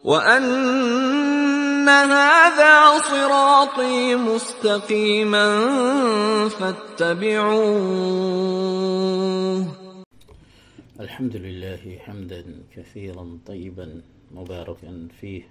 وَأَنَّ هَذَا صِرَاطِي مُسْتَقِيمًا فَاتَّبِعُوهُ. الحمد لله حمدا كثيرا طيبا مباركا فيه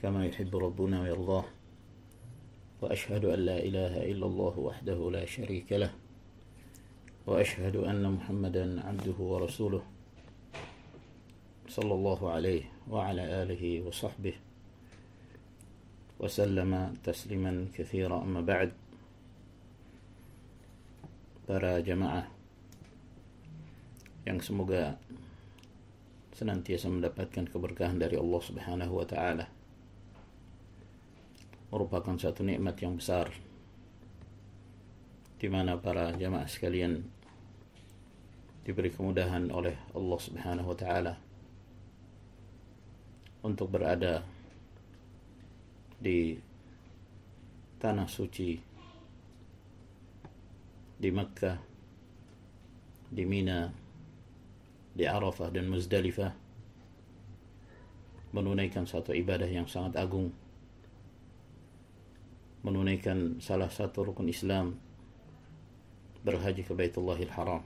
كما يحب ربنا ويرضاه، وأشهد أن لا إله إلا الله وحده لا شريك له، وأشهد أن محمدا عبده ورسوله صلى الله عليه وعلى آله وصحبه وسلم تسليما كثيرا. أما بعد، para jamaah yang semoga senantiasa mendapatkan keberkahan dari Allah Subhanahu wa taala, merupakan satu nikmat yang besar di mana para jamaah sekalian diberi kemudahan oleh Allah Subhanahu wa taala untuk berada di tanah suci, di Makkah, di Mina, di Arafah dan Muzdalifah, menunaikan satu ibadah yang sangat agung, menunaikan salah satu rukun Islam, berhaji ke Baitullahil Haram.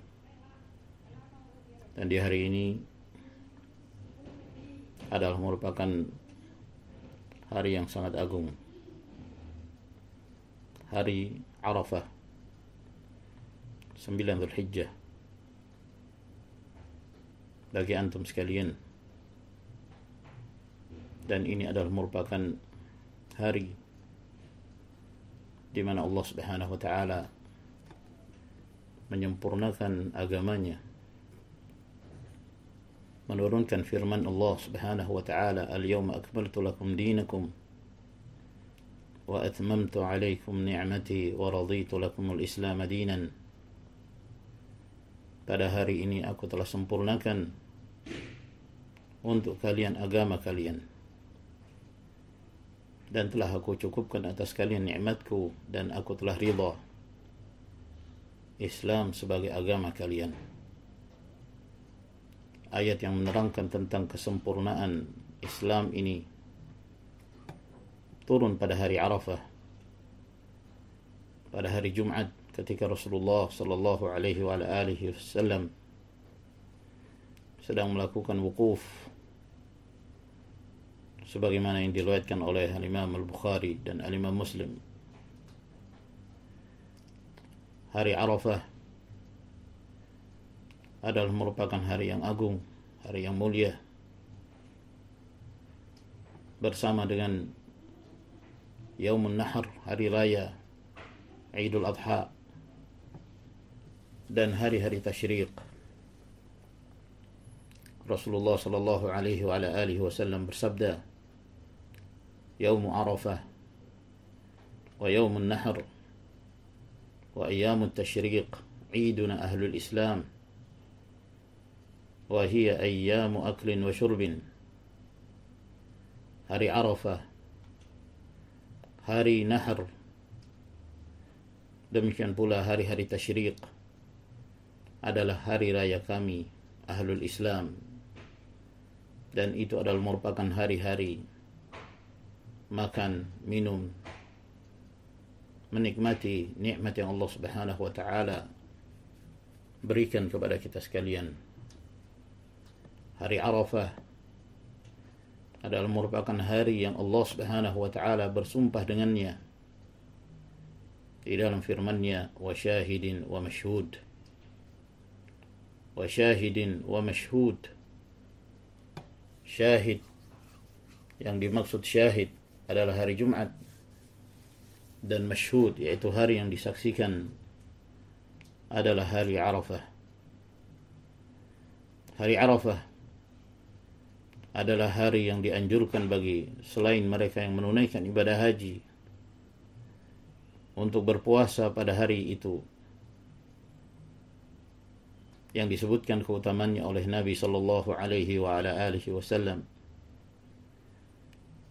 Dan di hari ini adalah merupakan hari yang sangat agung, hari Arafah, 9 Dzulhijjah. Bagi antum sekalian, dan ini adalah merupakan hari di mana Allah Subhanahu wa taala menyempurnakan agamanya, menurunkan firman Allah Subhanahu wa taala, "Al-yawma akmaltu lakum dinakum wa atmamtu 'alaikum ni'mati wa raditu lakum al-Islam dinan." Pada hari ini aku telah sempurnakan untuk kalian agama kalian, dan telah aku cukupkan atas kalian nikmatku, dan aku telah ridha Islam sebagai agama kalian. Ayat yang menerangkan tentang kesempurnaan Islam ini turun pada hari Arafah, pada hari Jumat, ketika Rasulullah sallallahu alaihi wa alihi wasallam sedang melakukan wukuf, sebagaimana yang diriwayatkan oleh Imam Al-Bukhari dan Imam Muslim. Hari Arafah adalah merupakan hari yang agung, hari yang mulia, bersama dengan Yaumun Nahar, hari raya Idul Adha, dan hari-hari tasyriq. Rasulullah sallallahu alaihi wa alihi wasallam bersabda, "Yaumu Arafah wa Yaumun Nahar wa ayyamut tasyriq iduna ahlul Islam wa hiya ayyamu aklin wa syurbin." Hari Arafah, hari Nahar, demikian pula hari-hari tasyriq adalah hari raya kami ahlul Islam, dan itu adalah merupakan hari-hari makan, minum, menikmati nikmat yang Allah Subhanahu wa taala berikan kepada kita sekalian. Hari Arafah adalah merupakan hari yang Allah Subhanahu wa taala bersumpah dengannya di dalam firman-Nya, "Wa syahidin wa mashhud." Wa syahidin wa mashhud. Syahid, yang dimaksud syahid adalah hari Jumat, dan mashhud, yaitu hari yang disaksikan, adalah hari Arafah. Hari Arafah adalah hari yang dianjurkan bagi selain mereka yang menunaikan ibadah haji untuk berpuasa pada hari itu, yang disebutkan keutamaannya oleh Nabi sallallahu alaihi wa ala alihi wasallam,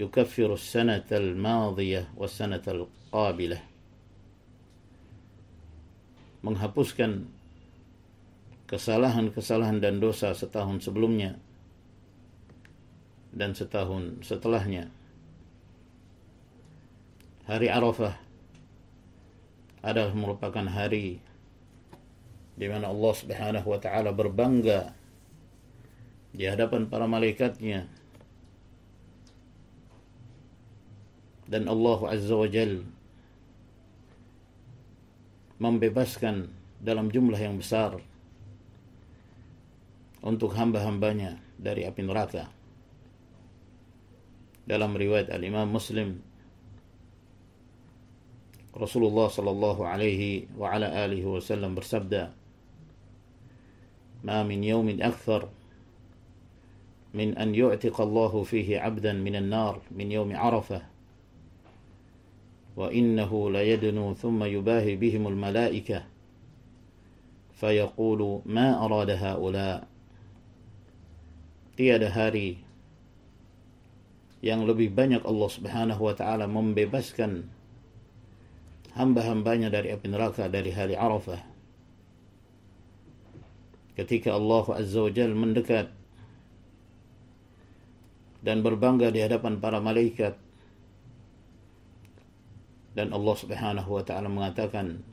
"Yukaffiru as-sanata al-madiyah was-sanata al-qabilah." Menghapuskan kesalahan-kesalahan dan dosa setahun sebelumnya dan setahun setelahnya. Hari Arafah adalah merupakan hari di mana Allah Subhanahu wa taala berbangga di hadapan para malaikatnya, dan Allah Azza wa Jalla membebaskan dalam jumlah yang besar untuk hamba-hambanya dari api neraka. Dalam riwayat Al-Imam Muslim, Rasulullah sallallahu alaihi wa ala alihi wasallam bersabda, "Ma min yawmin akthar min an yu'tiqa Allahu fihi 'abdan minan nar min yawmi Arafah, wa innahu la yadnu thumma yubahi bihimul malaikah fayaqulu ma arada haula." Tiada hari yang lebih banyak Allah Subhanahu wa taala membebaskan hamba-hambanya dari api neraka dari hari Arafah, ketika Allah Azza wa Jalla mendekat dan berbangga di hadapan para malaikat, dan Allah Subhanahu wa taala mengatakan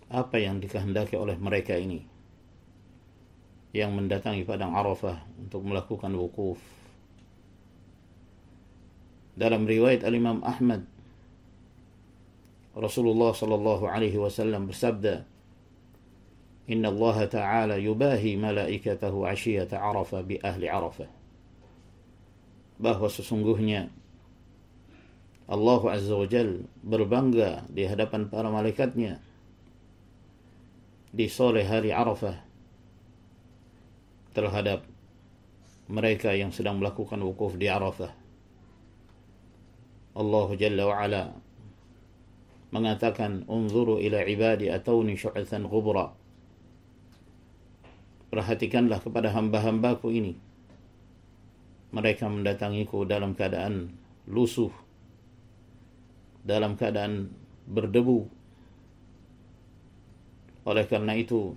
apa yang dikehendaki oleh mereka ini yang mendatangi padang Arafah untuk melakukan wukuf. Dalam riwayat Al-Imam Ahmad, Rasulullah sallallahu alaihi wasallam bersabda, "Inna Allah ta'ala yubahi malaikatahu 'ashiyata Arafah bi ahli Arafah." Bahwa sesungguhnya Allah Azza wa Jalla berbangga di hadapan para malaikatnya di sore hari Arafah terhadap mereka yang sedang melakukan wukuf di Arafah. Allah Jalla wa Ala mengatakan, "Unzuru ila ibadi atawni syu'athan ghubra." Perhatikanlah kepada hamba-hambaku ini, mereka mendatangiku dalam keadaan lusuh, dalam keadaan berdebu. Oleh karena itu,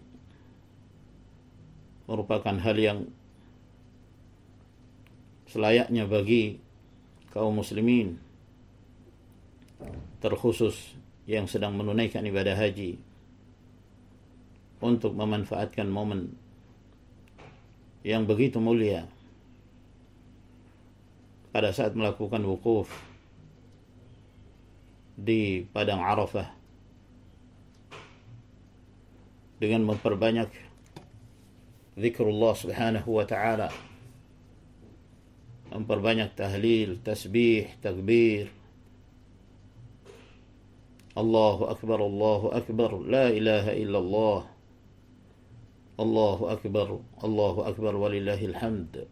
merupakan hal yang selayaknya bagi kaum muslimin, terkhusus yang sedang menunaikan ibadah haji, untuk memanfaatkan momen yang begitu mulia pada saat melakukan wukuf di padang Arafah, dengan memperbanyak zikrullah Subhanahu wa ta'ala, memperbanyak tahlil, tasbih, takbir, Allahu Akbar, Allahu Akbar, la ilaha illallah, Allahu Akbar, walillahil hamd.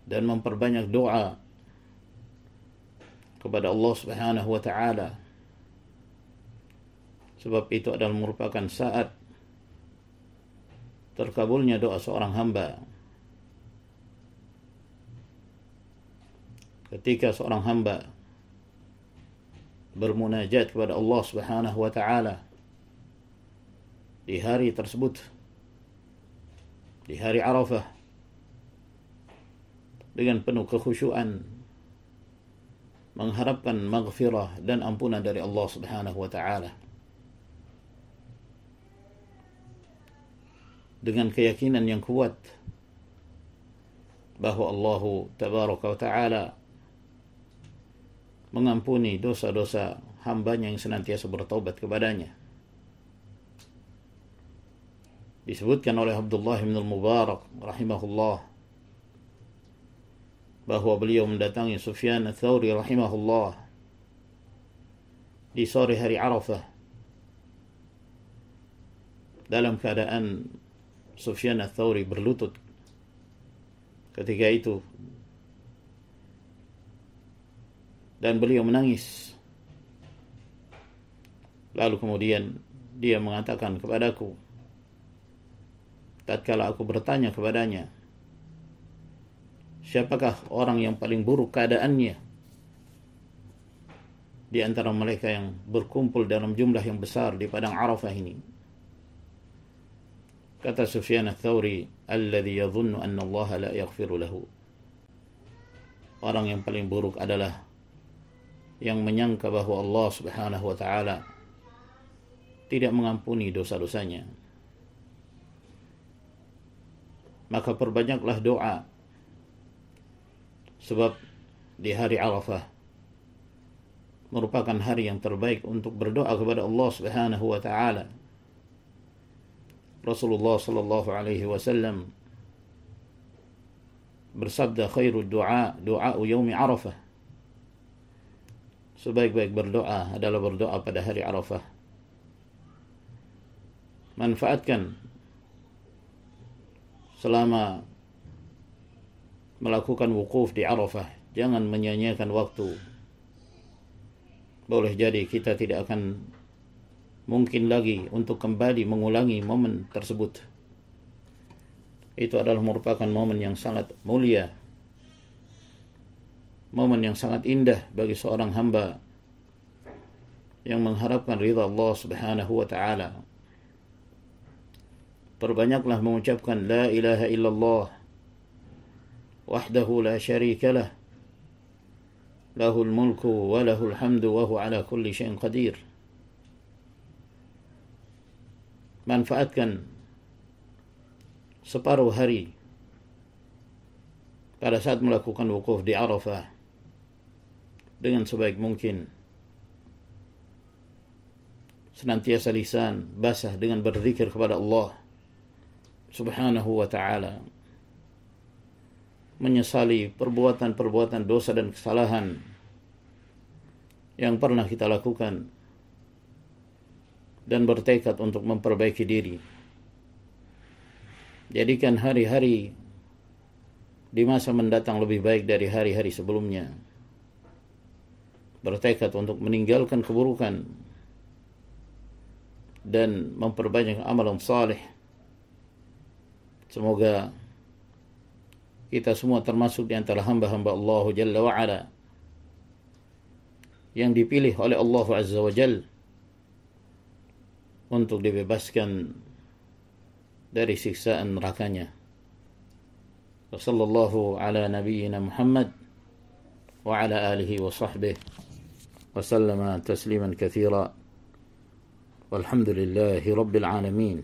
Dan memperbanyak doa kepada Allah Subhanahu wa ta'ala, sebab itu adalah merupakan saat terkabulnya doa seorang hamba. Ketika seorang hamba bermunajat kepada Allah Subhanahu wa ta'ala di hari tersebut, di hari Arafah, dengan penuh kekhusyuan, mengharapkan maghfirah dan ampunan dari Allah Subhanahu wa ta'ala, dengan keyakinan yang kuat bahwa Allah Tabaraka wa ta'ala mengampuni dosa-dosa hambanya yang senantiasa bertaubat kepadanya. Disebutkan oleh Abdullah bin Al-Mubarak rahimahullah bahwa beliau mendatangi Sufyan Ats-Tsauri rahimahullah di sore hari Arafah, dalam keadaan Sufyan Ats-Tsauri berlutut ketika itu, dan beliau menangis. Lalu kemudian dia mengatakan kepadaku, tatkala aku bertanya kepadanya, siapakah orang yang paling buruk keadaannya di antara mereka yang berkumpul dalam jumlah yang besar di padang Arafah ini? Kata Sufyan ats-Tsauri, alladzi yadhunnu anna Allah la yaghfiru lahu. Orang yang paling buruk adalah yang menyangka bahwa Allah Subhanahu wa taala tidak mengampuni dosa-dosanya. Maka perbanyaklah doa, sebab di hari Arafah merupakan hari yang terbaik untuk berdoa kepada Allah Subhanahu wa taala. Rasulullah sallallahu alaihi wasallam bersabda, khairud du'a du'a'u yaumi Arafah. Sebaik-baik berdoa adalah berdoa pada hari Arafah. Manfaatkan selama melakukan wukuf di Arafah. Jangan menyia-nyiakan waktu. Boleh jadi kita tidak akan mungkin lagi untuk kembali mengulangi momen tersebut. Itu adalah merupakan momen yang sangat mulia, momen yang sangat indah bagi seorang hamba yang mengharapkan ridha Allah Subhanahu wa taala. Perbanyaklah mengucapkan la ilaha illallah wahdahu la syarika lah, lahul mulku wa lahul hamdu wa huwa ala kulli syai'in qadir. Manfaatkan separuh hari pada saat melakukan wukuf di Arafah dengan sebaik mungkin. Senantiasa lisan basah dengan berzikir kepada Allah Subhanahu wa ta'ala, menyesali perbuatan-perbuatan dosa dan kesalahan yang pernah kita lakukan, dan bertekad untuk memperbaiki diri. Jadikan hari-hari di masa mendatang lebih baik dari hari-hari sebelumnya. Bertekad untuk meninggalkan keburukan dan memperbanyak amalan saleh. Semoga kita semua termasuk di antara hamba-hamba Allah Jalla wa'ala yang dipilih oleh Allah Azza wa Jalla untuk dibebaskan dari siksaan nerakanya. Wassallallahu ala nabiyyina Muhammad wa ala alihi wa sahbihi wa sallama tasliman katsira walhamdulillahi rabbil alamin.